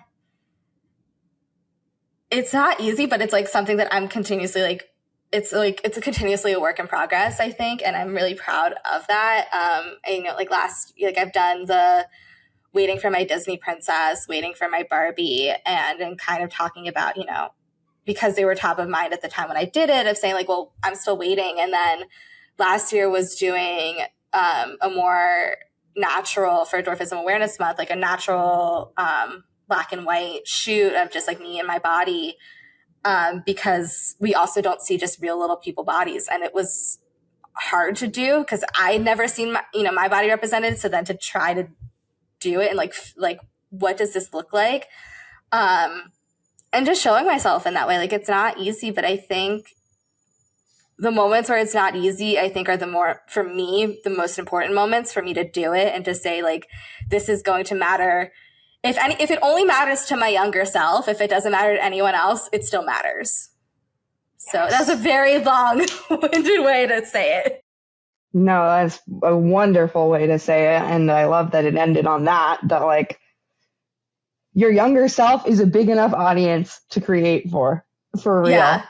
easy, but it's like something that I'm continuously like, it's continuously a work in progress, I think. And I'm really proud of that. And, I've done the waiting for my Disney princess, waiting for my Barbie, and kind of talking about, because they were top of mind at the time when I did it, of saying like, well, I'm still waiting. And then last year was doing a more natural, for Dwarfism Awareness Month, like a natural black and white shoot of just like me and my body, because we also don't see just real little people bodies. And it was hard to do because I'd never seen my body represented. So then to try to do it and like what does this look like? And just showing myself in that way, like it's not easy, but I think the moments where it's not easy, I think are for me, the most important moments for me to do it and to say like, this is going to matter. If it only matters to my younger self, if it doesn't matter to anyone else, it still matters. So that's a very long-winded way to say it. No, that's a wonderful way to say it. And I love that it ended on that like your younger self is a big enough audience to create for real. Yeah.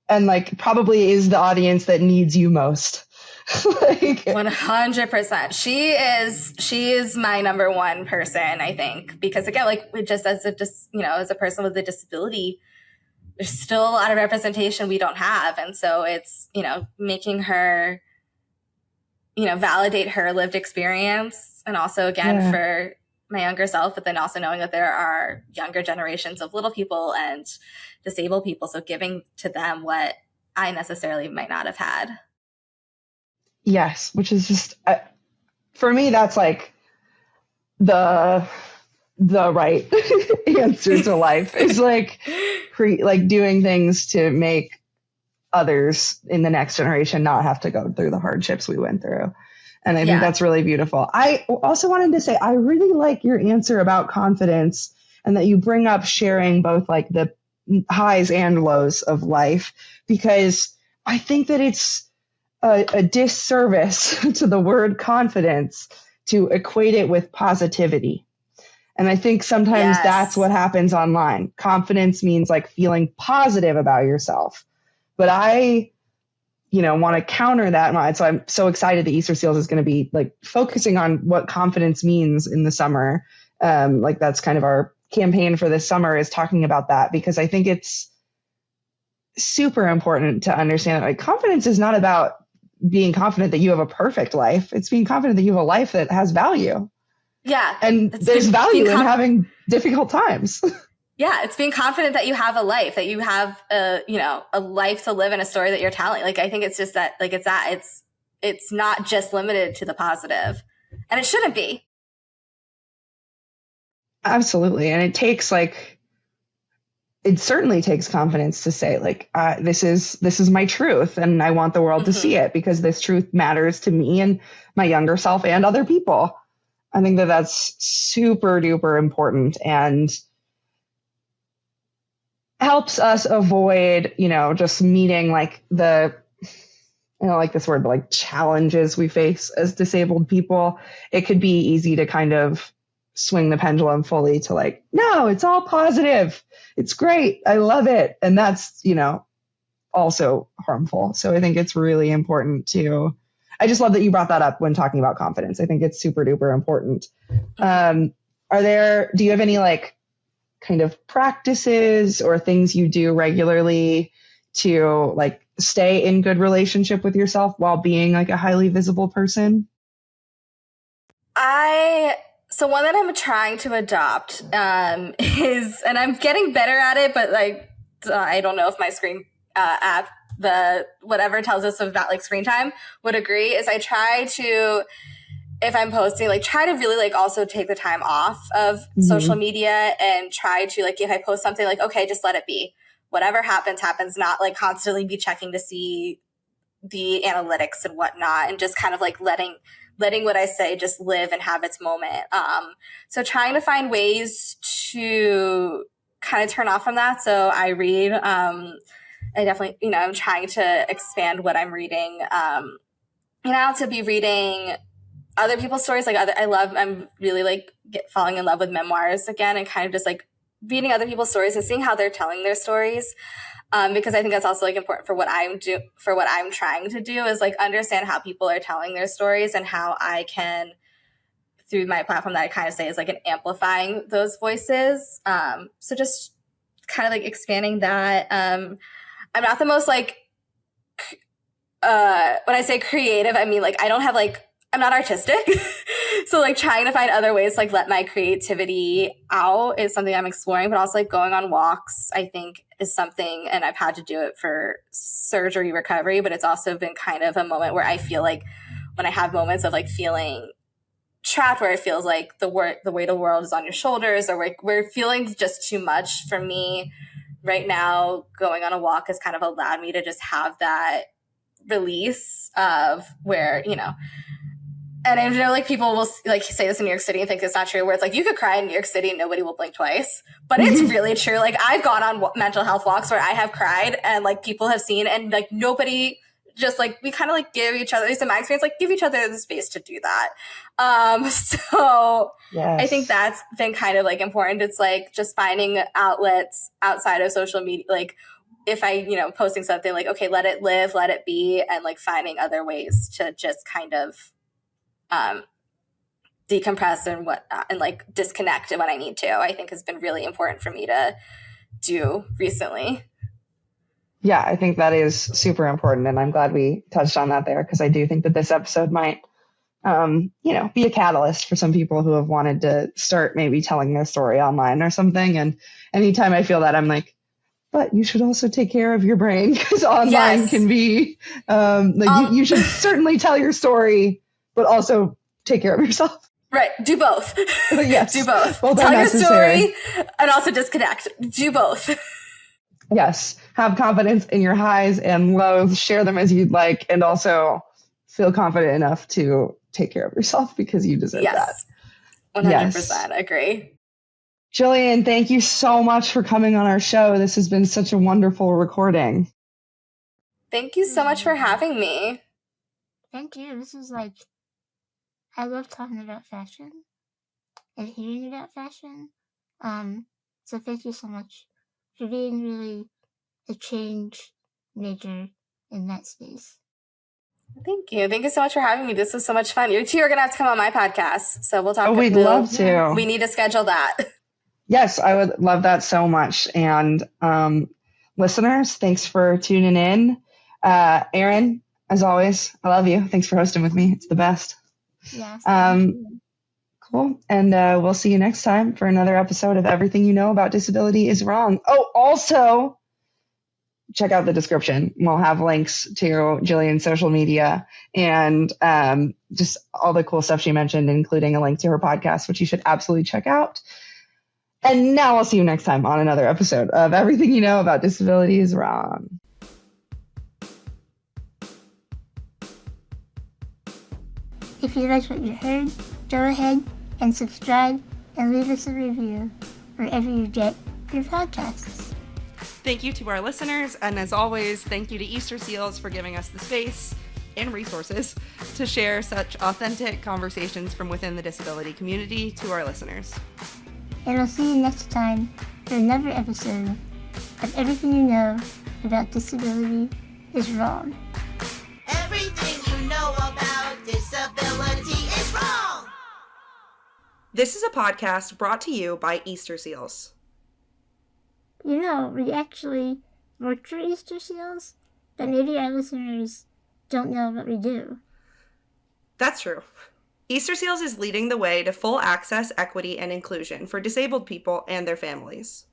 And like probably is the audience that needs you most. 100%. She is my number one person, I think, because again, like just as a person with a disability, there's still a lot of representation we don't have. And so it's, making her, validate her lived experience. And also again, for my younger self, but then also knowing that there are younger generations of little people and disabled people. So giving to them what I necessarily might not have had. Yes, which is just, for me, that's like the right answer to life is like doing things to make others in the next generation not have to go through the hardships we went through. And I think that's really beautiful. I also wanted to say, I really like your answer about confidence and that you bring up sharing both like the highs and lows of life, because I think that it's a disservice to the word confidence to equate it with positivity. And I think sometimes that's what happens online. Confidence means like feeling positive about yourself. But I want to counter that. So I'm so excited that Easter Seals is going to be like focusing on what confidence means in the summer. Like that's kind of our campaign for this summer, is talking about that, because I think it's super important to understand that like confidence is not about being confident that you have a perfect life. It's being confident that you have a life that has value. Yeah. And there's value in having difficult times. Yeah, it's being confident that you have a life, that you have a life to live and a story that you're telling. Like, I think it's just that, like, it's not just limited to the positive, and it shouldn't be. Absolutely. And it certainly takes confidence to say like, this is my truth and I want the world to see it, because this truth matters to me and my younger self and other people. I think that that's super duper important and helps us avoid, just meeting like I don't like this word, but like challenges we face as disabled people. It could be easy to kind of swing the pendulum fully to like, no, it's all positive. It's great. I love it. And that's, also harmful. So I think it's really important I just love that you brought that up when talking about confidence. I think it's super duper important. Do you have any like kind of practices or things you do regularly to like stay in good relationship with yourself while being like a highly visible person? So one that I'm trying to adopt is, and I'm getting better at it, but like, I don't know if my screen app, the whatever tells us about like screen time would agree, is I try to, if I'm posting, like try to really like also take the time off of social media and try to like, if I post something like, okay, just let it be. whatever happens, not like constantly be checking to see the analytics and whatnot, and just kind of like letting what I say just live and have its moment. So trying to find ways to kind of turn off from that. So I read, I definitely, I'm trying to expand what I'm reading, to be reading other people's stories. Like I'm really like falling in love with memoirs again, and kind of just like reading other people's stories and seeing how they're telling their stories. Because I think that's also like important for what I'm trying to do, is like understand how people are telling their stories, and how I can, through my platform that I kind of say is like an amplifying those voices. So just kind of like expanding that. I'm not the most like, when I say creative, I mean like I'm not artistic. So like trying to find other ways to like let my creativity out is something I'm exploring, but also like going on walks, I think, is something, and I've had to do it for surgery recovery, but it's also been kind of a moment where I feel like when I have moments of like feeling trapped, where it feels like the weight of the world is on your shoulders, or like we're feeling just too much. For me right now, going on a walk has kind of allowed me to just have that release of where, and I know like people will like say this in New York City and think it's not true, where it's like you could cry in New York City and nobody will blink twice, but it's really true. Like I've gone on mental health walks where I have cried, and like people have seen, and like nobody, just like we kind of like give each other, at least in my experience, like give each other the space to do that. So yes. I think that's been kind of like important. It's like just finding outlets outside of social media, like if I, posting something, like, okay, let it live, let it be, and like finding other ways to just kind of decompress and like disconnect when I need to, I think has been really important for me to do recently. Yeah, I think that is super important, and I'm glad we touched on that there, because I do think that this episode might, be a catalyst for some people who have wanted to start maybe telling their story online or something. And anytime I feel that, I'm like, but you should also take care of your brain, because online can be you should certainly tell your story, but also take care of yourself. Right. Do both. Yes. Do both. Both tell your story and also disconnect. Do both. Yes. Have confidence in your highs and lows. Share them as you'd like, and also feel confident enough to take care of yourself, because you deserve that. 100%. Yes. Agree. Jillian, thank you so much for coming on our show. This has been such a wonderful recording. Thank you so much for having me. Thank you. This is like, I love talking about fashion and hearing about fashion. So thank you so much for being really a change maker in that space. Thank you. Thank you so much for having me. This was so much fun. You two are going to have to come on my podcast. So we'll talk. Oh, we'd love to. We need to schedule that. Yes, I would love that so much. And listeners, thanks for tuning in. Erin, as always, I love you. Thanks for hosting with me. It's the best. Yes. Cool. And we'll see you next time for another episode of Everything You Know About Disability is Wrong. Oh, also, check out the description. We'll have links to Jillian's social media and just all the cool stuff she mentioned, including a link to her podcast, which you should absolutely check out. And now I'll see you next time on another episode of Everything You Know About Disability is Wrong. If you liked what you heard, go ahead and subscribe and leave us a review wherever you get your podcasts. Thank you to our listeners, and as always, thank you to Easter Seals for giving us the space and resources to share such authentic conversations from within the disability community to our listeners. And we'll see you next time for another episode of Everything You Know About Disability is Wrong. Everything you know about disability is wrong. This is a podcast brought to you by Easter Seals. You know, we actually work for Easter Seals, but maybe our listeners don't know what we do. That's true. Easter Seals is leading the way to full access, equity, and inclusion for disabled people and their families.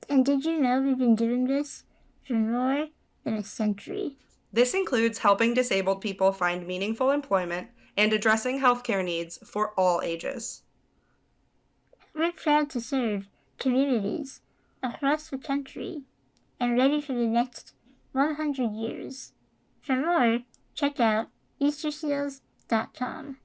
And did you know we've been doing this for more than a century? This includes helping disabled people find meaningful employment and addressing healthcare needs for all ages. We're proud to serve communities across the country and ready for the next 100 years. For more, check out easterseals.com.